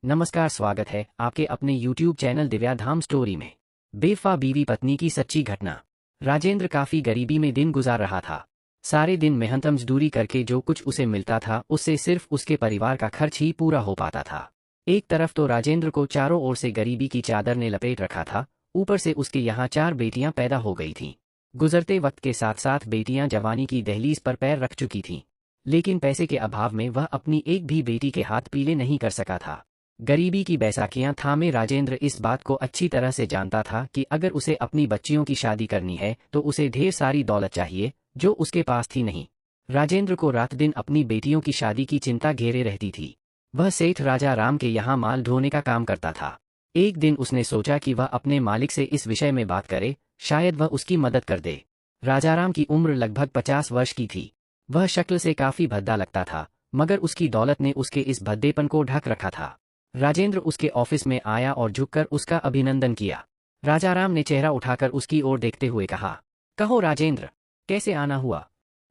नमस्कार, स्वागत है आपके अपने YouTube चैनल दिव्या धाम स्टोरी में। बेवफा बीवी पत्नी की सच्ची घटना। राजेंद्र काफी गरीबी में दिन गुजार रहा था। सारे दिन मेहनत मजदूरी करके जो कुछ उसे मिलता था उससे सिर्फ उसके परिवार का खर्च ही पूरा हो पाता था। एक तरफ तो राजेंद्र को चारों ओर से गरीबी की चादर ने लपेट रखा था, ऊपर से उसके यहाँ 4 बेटियां पैदा हो गई थीं। गुजरते वक्त के साथ साथ बेटियां जवानी की दहलीज पर पैर रख चुकी थीं, लेकिन पैसे के अभाव में वह अपनी एक भी बेटी के हाथ पीले नहीं कर सका था। गरीबी की बैसाखियां थामे राजेंद्र इस बात को अच्छी तरह से जानता था कि अगर उसे अपनी बच्चियों की शादी करनी है तो उसे ढेर सारी दौलत चाहिए, जो उसके पास थी नहीं। राजेंद्र को रात दिन अपनी बेटियों की शादी की चिंता घेरे रहती थी। वह सेठ राजा राम के यहाँ माल ढोने का काम करता था। एक दिन उसने सोचा कि वह अपने मालिक से इस विषय में बात करे, शायद वह उसकी मदद कर दे। राजाराम की उम्र लगभग 50 वर्ष की थी। वह शक्ल से काफी भद्दा लगता था, मगर उसकी दौलत ने उसके इस भद्देपन को ढक रखा था। राजेंद्र उसके ऑफिस में आया और झुककर उसका अभिनंदन किया। राजाराम ने चेहरा उठाकर उसकी ओर देखते हुए कहा, कहो राजेंद्र, कैसे आना हुआ?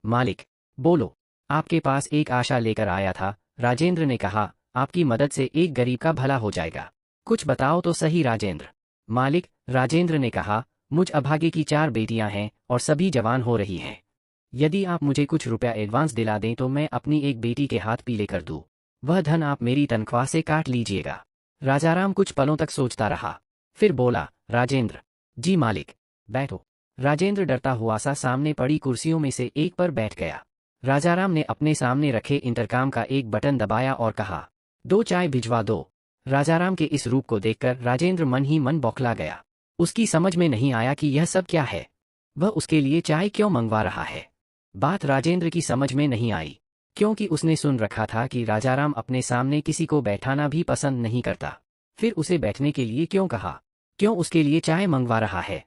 मालिक, बोलो, आपके पास एक आशा लेकर आया था। राजेंद्र ने कहा, आपकी मदद से एक गरीब का भला हो जाएगा। कुछ बताओ तो सही राजेंद्र। मालिक, राजेंद्र ने कहा, मुझ अभागे की 4 बेटियां हैं और सभी जवान हो रही हैं। यदि आप मुझे कुछ रुपया एडवांस दिला दें तो मैं अपनी एक बेटी के हाथ पीले कर दूं। वह धन आप मेरी तनख्वाह से काट लीजिएगा। राजाराम कुछ पलों तक सोचता रहा, फिर बोला, राजेंद्र, जी मालिक, बैठो। राजेंद्र डरता हुआ सा सामने पड़ी कुर्सियों में से एक पर बैठ गया। राजाराम ने अपने सामने रखे इंटरकॉम का एक बटन दबाया और कहा, 2 चाय भिजवा दो। राजाराम के इस रूप को देखकर राजेंद्र मन ही मन बौखला गया। उसकी समझ में नहीं आया कि यह सब क्या है। वह उसके लिए चाय क्यों मंगवा रहा है। बात राजेंद्र की समझ में नहीं आई, क्योंकि उसने सुन रखा था कि राजाराम अपने सामने किसी को बैठाना भी पसंद नहीं करता। फिर उसे बैठने के लिए क्यों कहा? क्यों उसके लिए चाय मंगवा रहा है?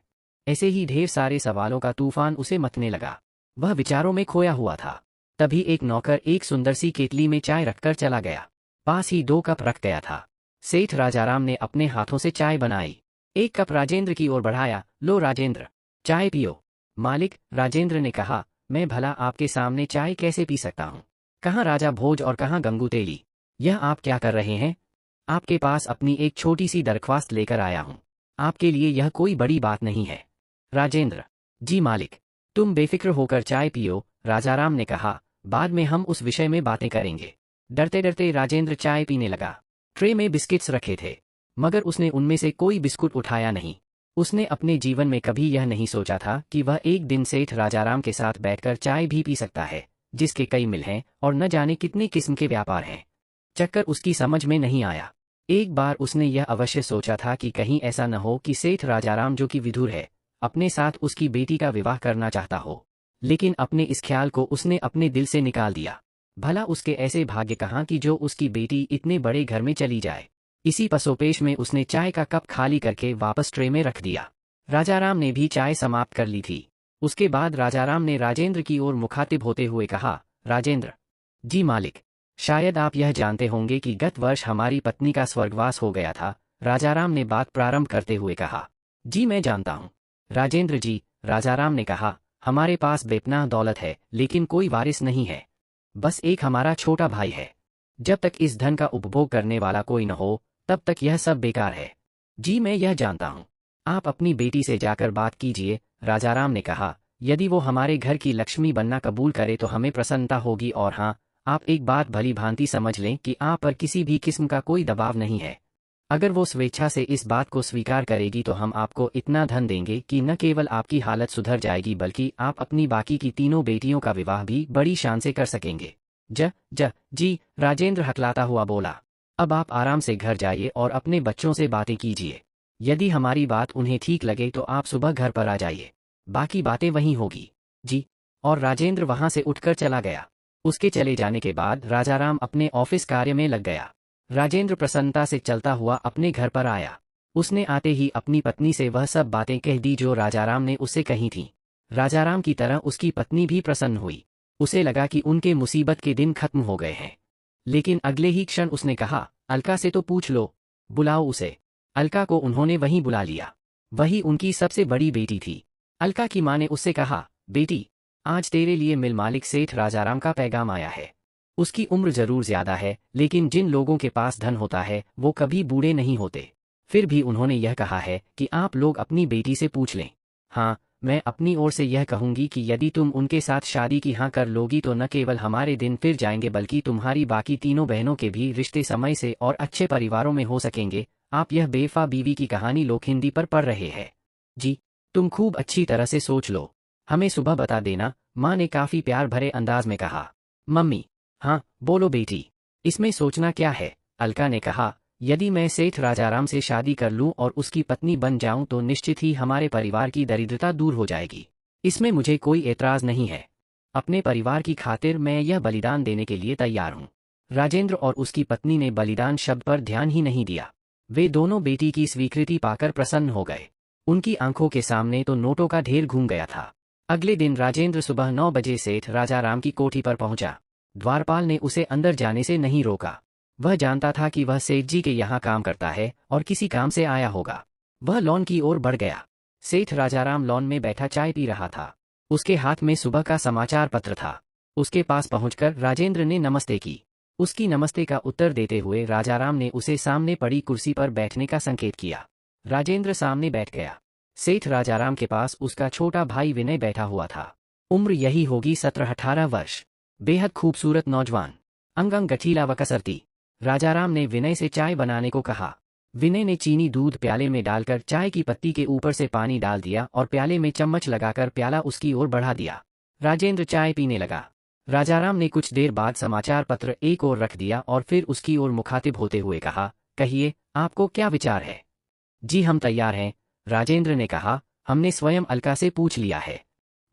ऐसे ही ढेर सारे सवालों का तूफान उसे मतने लगा। वह विचारों में खोया हुआ था। तभी एक नौकर एक सुंदर सी केतली में चाय रखकर चला गया। पास ही 2 कप रख गया था। सेठ राजाराम ने अपने हाथों से चाय बनाई, एक कप राजेंद्र की ओर बढ़ाया। लो राजेंद्र, चाय पियो। मालिक, राजेंद्र ने कहा, मैं भला आपके सामने चाय कैसे पी सकता हूँ? कहाँ राजा भोज और कहाँ गंगू तेली? यह आप क्या कर रहे हैं? आपके पास अपनी एक छोटी सी दरख्वास्त लेकर आया हूँ। आपके लिए यह कोई बड़ी बात नहीं है। राजेंद्र, जी मालिक, तुम बेफिक्र होकर चाय पियो। राजाराम ने कहा, बाद में हम उस विषय में बातें करेंगे। डरते डरते राजेंद्र चाय पीने लगा। ट्रे में बिस्किट्स रखे थे, मगर उसने उनमें से कोई बिस्कुट उठाया नहीं। उसने अपने जीवन में कभी यह नहीं सोचा था कि वह एक दिन सेठ राजाराम के साथ बैठकर चाय भी पी सकता है, जिसके कई मिल हैं और न जाने कितने किस्म के व्यापार हैं। चक्कर उसकी समझ में नहीं आया। एक बार उसने यह अवश्य सोचा था कि कहीं ऐसा न हो कि सेठ राजाराम, जो कि विधुर है, अपने साथ उसकी बेटी का विवाह करना चाहता हो। लेकिन अपने इस ख्याल को उसने अपने दिल से निकाल दिया। भला उसके ऐसे भाग्य कहाँ कि जो उसकी बेटी इतने बड़े घर में चली जाए। इसी पसोपेश में उसने चाय का कप खाली करके वापस ट्रे में रख दिया। राजाराम ने भी चाय समाप्त कर ली थी। उसके बाद राजाराम ने राजेंद्र की ओर मुखातिब होते हुए कहा, राजेंद्र, जी मालिक, शायद आप यह जानते होंगे कि गत वर्ष हमारी पत्नी का स्वर्गवास हो गया था। राजाराम ने बात प्रारंभ करते हुए कहा, जी मैं जानता हूँ राजेंद्र जी। राजाराम ने कहा, हमारे पास बेपनाह दौलत है, लेकिन कोई वारिस नहीं है। बस एक हमारा छोटा भाई है। जब तक इस धन का उपभोग करने वाला कोई न हो, तब तक यह सब बेकार है। जी मैं यह जानता हूँ। आप अपनी बेटी से जाकर बात कीजिए। राजाराम ने कहा, यदि वो हमारे घर की लक्ष्मी बनना कबूल करे तो हमें प्रसन्नता होगी। और हाँ, आप एक बात भली भांति समझ लें कि आप पर किसी भी किस्म का कोई दबाव नहीं है। अगर वो स्वेच्छा से इस बात को स्वीकार करेगी तो हम आपको इतना धन देंगे कि न केवल आपकी हालत सुधर जाएगी, बल्कि आप अपनी बाकी की 3 बेटियों का विवाह भी बड़ी शान से कर सकेंगे। जी, राजेंद्र हकलाता हुआ बोला, अब आप आराम से घर जाइए और अपने बच्चों से बातें कीजिए। यदि हमारी बात उन्हें ठीक लगे तो आप सुबह घर पर आ जाइए, बाकी बातें वहीं होगी। जी। और राजेंद्र वहां से उठकर चला गया। उसके चले जाने के बाद राजाराम अपने ऑफिस कार्य में लग गया। राजेंद्र प्रसन्नता से चलता हुआ अपने घर पर आया। उसने आते ही अपनी पत्नी से वह सब बातें कह दी जो राजाराम ने उससे कही थीं। राजाराम की तरह उसकी पत्नी भी प्रसन्न हुई। उसे लगा कि उनके मुसीबत के दिन खत्म हो गए हैं। लेकिन अगले ही क्षण उसने कहा, अलका से तो पूछ लो, बुलाओ उसे। अलका को उन्होंने वहीं बुला लिया। वही उनकी सबसे बड़ी बेटी थी। अलका की माँ ने उससे कहा, बेटी, आज तेरे लिए मिल मालिक सेठ राजाराम का पैगाम आया है। उसकी उम्र जरूर ज्यादा है, लेकिन जिन लोगों के पास धन होता है वो कभी बूढ़े नहीं होते। फिर भी उन्होंने यह कहा है कि आप लोग अपनी बेटी से पूछ लें। हाँ, मैं अपनी ओर से यह कहूंगी कि यदि तुम उनके साथ शादी की हाँ कर लोगी तो न केवल हमारे दिन फिर जाएंगे बल्कि तुम्हारी बाकी तीनों बहनों के भी रिश्ते समय से और अच्छे परिवारों में हो सकेंगे। आप यह बेवफा बीवी की कहानी लोग हिंदी पर पढ़ रहे हैं। जी, तुम खूब अच्छी तरह से सोच लो, हमें सुबह बता देना, माँ ने काफी प्यार भरे अंदाज में कहा। मम्मी, हाँ बोलो बेटी, इसमें सोचना क्या है, अलका ने कहा। यदि मैं सेठ राजाराम से शादी कर लूं और उसकी पत्नी बन जाऊं तो निश्चित ही हमारे परिवार की दरिद्रता दूर हो जाएगी। इसमें मुझे कोई एतराज नहीं है। अपने परिवार की खातिर मैं यह बलिदान देने के लिए तैयार हूं। राजेंद्र और उसकी पत्नी ने बलिदान शब्द पर ध्यान ही नहीं दिया। वे दोनों बेटी की स्वीकृति पाकर प्रसन्न हो गए। उनकी आंखों के सामने तो नोटों का ढेर घूम गया था। अगले दिन राजेंद्र सुबह 9 बजे सेठ राजाराम की कोठी पर पहुंचा। द्वारपाल ने उसे अंदर जाने से नहीं रोका। वह जानता था कि वह सेठ जी के यहाँ काम करता है और किसी काम से आया होगा। वह लॉन की ओर बढ़ गया। सेठ राजाराम लॉन में बैठा चाय पी रहा था। उसके हाथ में सुबह का समाचार पत्र था। उसके पास पहुंचकर राजेंद्र ने नमस्ते की। उसकी नमस्ते का उत्तर देते हुए राजाराम ने उसे सामने पड़ी कुर्सी पर बैठने का संकेत किया। राजेंद्र सामने बैठ गया। सेठ राजाराम के पास उसका छोटा भाई विनय बैठा हुआ था। उम्र यही होगी 17-18 वर्ष। बेहद खूबसूरत नौजवान, अंग गठीला व कसरती। राजाराम ने विनय से चाय बनाने को कहा। विनय ने चीनी दूध प्याले में डालकर चाय की पत्ती के ऊपर से पानी डाल दिया और प्याले में चम्मच लगाकर प्याला उसकी ओर बढ़ा दिया। राजेंद्र चाय पीने लगा। राजाराम ने कुछ देर बाद समाचार पत्र एक ओर रख दिया और फिर उसकी ओर मुखातिब होते हुए कहा, कहिए, आपको क्या विचार है? जी हम तैयार हैं, राजेंद्र ने कहा। हमने स्वयं अलका से पूछ लिया है,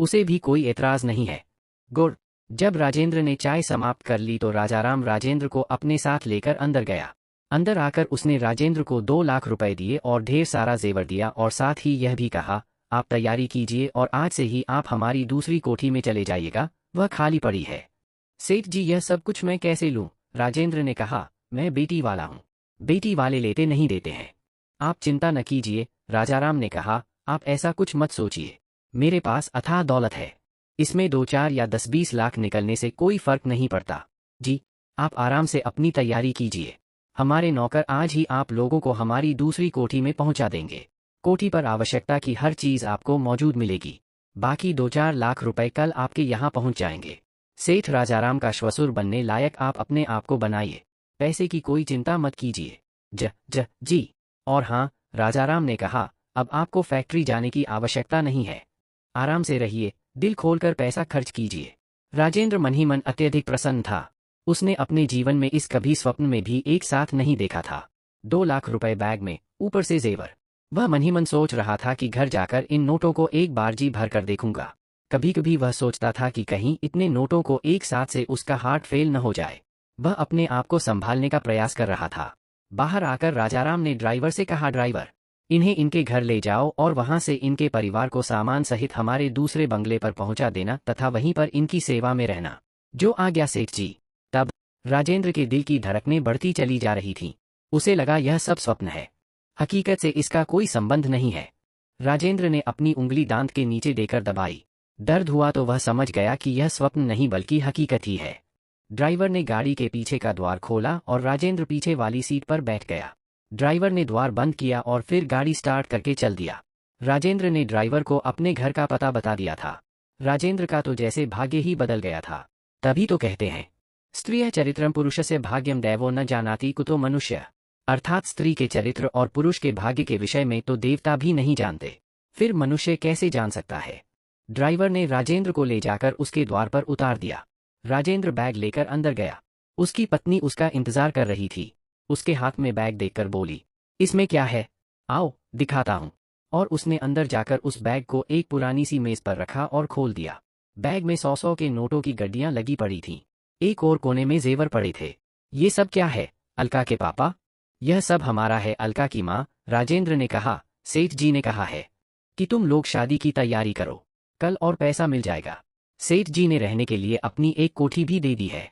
उसे भी कोई एतराज नहीं है। गुड। जब राजेंद्र ने चाय समाप्त कर ली तो राजाराम राजेंद्र को अपने साथ लेकर अंदर गया। अंदर आकर उसने राजेंद्र को 2 लाख रुपए दिए और ढेर सारा जेवर दिया और साथ ही यह भी कहा, आप तैयारी कीजिए और आज से ही आप हमारी दूसरी कोठी में चले जाइएगा, वह खाली पड़ी है। सेठ जी, यह सब कुछ मैं कैसे लूं? राजेंद्र ने कहा। मैं बेटी वाला हूं, बेटी वाले लेते नहीं देते हैं। आप चिंता न कीजिए, राजाराम ने कहा। आप ऐसा कुछ मत सोचिए, मेरे पास अथाह दौलत है। इसमें 2-4 या 10-20 लाख निकलने से कोई फर्क नहीं पड़ता। जी, आप आराम से अपनी तैयारी कीजिए। हमारे नौकर आज ही आप लोगों को हमारी दूसरी कोठी में पहुंचा देंगे। कोठी पर आवश्यकता की हर चीज आपको मौजूद मिलेगी। बाकी 2-4 लाख रुपए कल आपके यहाँ पहुंच जाएंगे। सेठ राजाराम का श्वशुर बनने लायक आप अपने आप को बनाइए। पैसे की कोई चिंता मत कीजिए। जी। और हाँ, राजाराम ने कहा, अब आपको फैक्ट्री जाने की आवश्यकता नहीं है। आराम से रहिए, दिल खोलकर पैसा खर्च कीजिए। राजेंद्र मन ही मन अत्यधिक प्रसन्न था। उसने अपने जीवन में इस कभी स्वप्न में भी एक साथ नहीं देखा था। 2 लाख रुपए बैग में, ऊपर से जेवर। वह मन ही मन सोच रहा था कि घर जाकर इन नोटों को एक बार जी भर कर देखूंगा। कभी कभी वह सोचता था कि कहीं इतने नोटों को एक साथ से उसका हार्ट फेल न हो जाए। वह अपने आप को संभालने का प्रयास कर रहा था। बाहर आकर राजाराम ने ड्राइवर से कहा, ड्राइवर, इन्हें इनके घर ले जाओ और वहां से इनके परिवार को सामान सहित हमारे दूसरे बंगले पर पहुंचा देना तथा वहीं पर इनकी सेवा में रहना। जो आज्ञा सेठ जी। तब राजेंद्र के दिल की धड़कनें बढ़ती चली जा रही थीं। उसे लगा यह सब स्वप्न है, हकीकत से इसका कोई संबंध नहीं है। राजेंद्र ने अपनी उंगली दांत के नीचे देकर दबाई। दर्द हुआ तो वह समझ गया कि यह स्वप्न नहीं बल्कि हकीकत ही है। ड्राइवर ने गाड़ी के पीछे का द्वार खोला और राजेंद्र पीछे वाली सीट पर बैठ गया। ड्राइवर ने द्वार बंद किया और फिर गाड़ी स्टार्ट करके चल दिया। राजेंद्र ने ड्राइवर को अपने घर का पता बता दिया था। राजेंद्र का तो जैसे भाग्य ही बदल गया था। तभी तो कहते हैं, स्त्रियः चरित्रम पुरुषस्य भाग्यम दैवो न जानाति कुतो मनुष्य। अर्थात स्त्री के चरित्र और पुरुष के भाग्य के विषय में तो देवता भी नहीं जानते, फिर मनुष्य कैसे जान सकता है। ड्राइवर ने राजेंद्र को ले जाकर उसके द्वार पर उतार दिया। राजेंद्र बैग लेकर अंदर गया। उसकी पत्नी उसका इंतजार कर रही थी। उसके हाथ में बैग देखकर बोली, इसमें क्या है? आओ दिखाता हूं। और उसने अंदर जाकर उस बैग को एक पुरानी सी मेज पर रखा और खोल दिया। बैग में 100-100 के नोटों की गड्डियां लगी पड़ी थीं। एक और कोने में जेवर पड़े थे। ये सब क्या है, अलका के पापा? यह सब हमारा है, अलका की माँ। राजेंद्र ने कहा, सेठ जी ने कहा है कि तुम लोग शादी की तैयारी करो, कल और पैसा मिल जाएगा। सेठ जी ने रहने के लिए अपनी एक कोठी भी दे दी है।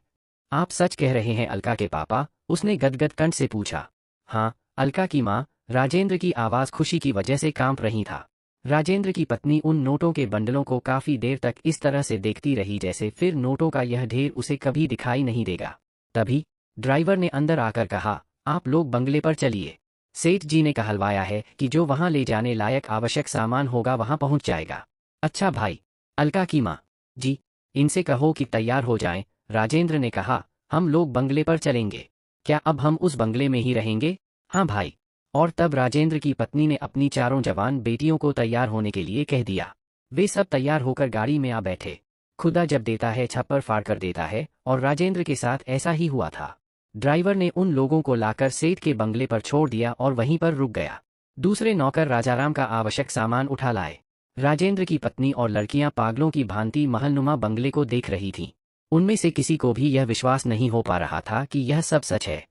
आप सच कह रहे हैं अलका के पापा? उसने गदगद कंठ से पूछा। हाँ, अलका की माँ। राजेंद्र की आवाज खुशी की वजह से कांप रही था। राजेंद्र की पत्नी उन नोटों के बंडलों को काफी देर तक इस तरह से देखती रही जैसे फिर नोटों का यह ढेर उसे कभी दिखाई नहीं देगा। तभी ड्राइवर ने अंदर आकर कहा, आप लोग बंगले पर चलिए। सेठ जी ने कहलवाया है कि जो वहां ले जाने लायक आवश्यक सामान होगा वहां पहुंच जाएगा। अच्छा भाई। अलका की माँ, जी, इनसे कहो कि तैयार हो जाएं। राजेंद्र ने कहा, हम लोग बंगले पर चलेंगे। क्या अब हम उस बंगले में ही रहेंगे? हाँ भाई। और तब राजेंद्र की पत्नी ने अपनी चारों जवान बेटियों को तैयार होने के लिए कह दिया। वे सब तैयार होकर गाड़ी में आ बैठे। खुदा जब देता है छप्पर फाड़ कर देता है, और राजेंद्र के साथ ऐसा ही हुआ था। ड्राइवर ने उन लोगों को लाकर सेठ के बंगले पर छोड़ दिया और वहीं पर रुक गया। दूसरे नौकर राजाराम का आवश्यक सामान उठा लाए। राजेंद्र की पत्नी और लड़कियां पागलों की भांति महलनुमा बंगले को देख रही थीं। उनमें से किसी को भी यह विश्वास नहीं हो पा रहा था कि यह सब सच है।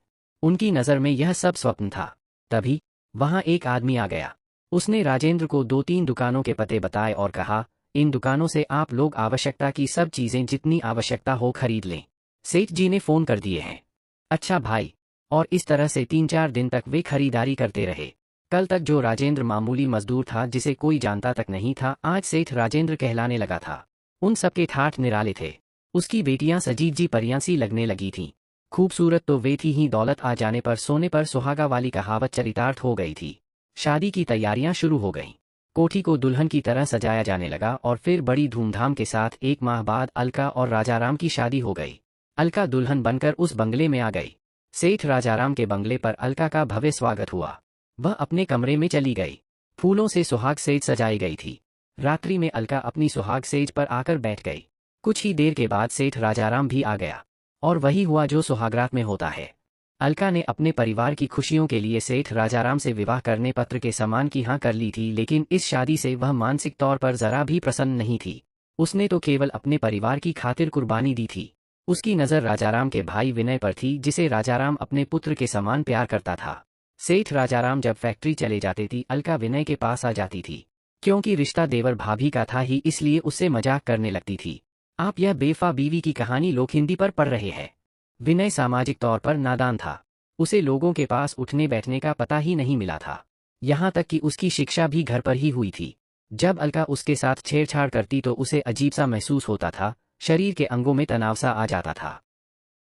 उनकी नज़र में यह सब स्वप्न था। तभी वहां एक आदमी आ गया। उसने राजेंद्र को 2-3 दुकानों के पते बताए और कहा, इन दुकानों से आप लोग आवश्यकता की सब चीजें जितनी आवश्यकता हो खरीद लें। सेठ जी ने फोन कर दिए हैं। अच्छा भाई। और इस तरह से 3-4 दिन तक वे खरीदारी करते रहे। कल तक जो राजेंद्र मामूली मजदूर था जिसे कोई जानता तक नहीं था, आज सेठ राजेंद्र कहलाने लगा था। उन सबके ठाठ निराले थे। उसकी बेटियां सजीव जी परियां सी लगने लगी थीं। खूबसूरत तो वे थी ही, दौलत आ जाने पर सोने पर सुहागा वाली कहावत चरितार्थ हो गई थी। शादी की तैयारियां शुरू हो गईं। कोठी को दुल्हन की तरह सजाया जाने लगा और फिर बड़ी धूमधाम के साथ 1 माह बाद अलका और राजाराम की शादी हो गई। अलका दुल्हन बनकर उस बंगले में आ गई। सेठ राजाराम के बंगले पर अलका का भव्य स्वागत हुआ। वह अपने कमरे में चली गई। फूलों से सुहाग सेज सजाई गई थी। रात्रि में अलका अपनी सुहाग सेज पर आकर बैठ गई। कुछ ही देर के बाद सेठ राजाराम भी आ गया। और वही हुआ जो सुहागरात में होता है। अलका ने अपने परिवार की खुशियों के लिए सेठ राजाराम से विवाह करने पत्र के समान की हाँ कर ली थी, लेकिन इस शादी से वह मानसिक तौर पर जरा भी प्रसन्न नहीं थी। उसने तो केवल अपने परिवार की खातिर कुर्बानी दी थी। उसकी नज़र राजाराम के भाई विनय पर थी, जिसे राजाराम अपने पुत्र के समान प्यार करता था। सेठ राजाराम जब फैक्ट्री चले जाते थी, अलका विनय के पास आ जाती थी। क्योंकि रिश्ता देवर भाभी का था ही, इसलिए उससे मजाक करने लगती थी। आप यह बेफा बीवी की कहानी लोग हिंदी पर पढ़ रहे हैं। विनय सामाजिक तौर पर नादान था। उसे लोगों के पास उठने बैठने का पता ही नहीं मिला था। यहाँ तक कि उसकी शिक्षा भी घर पर ही हुई थी। जब अलका उसके साथ छेड़छाड़ करती तो उसे अजीब सा महसूस होता था। शरीर के अंगों में तनाव सा आ जाता था।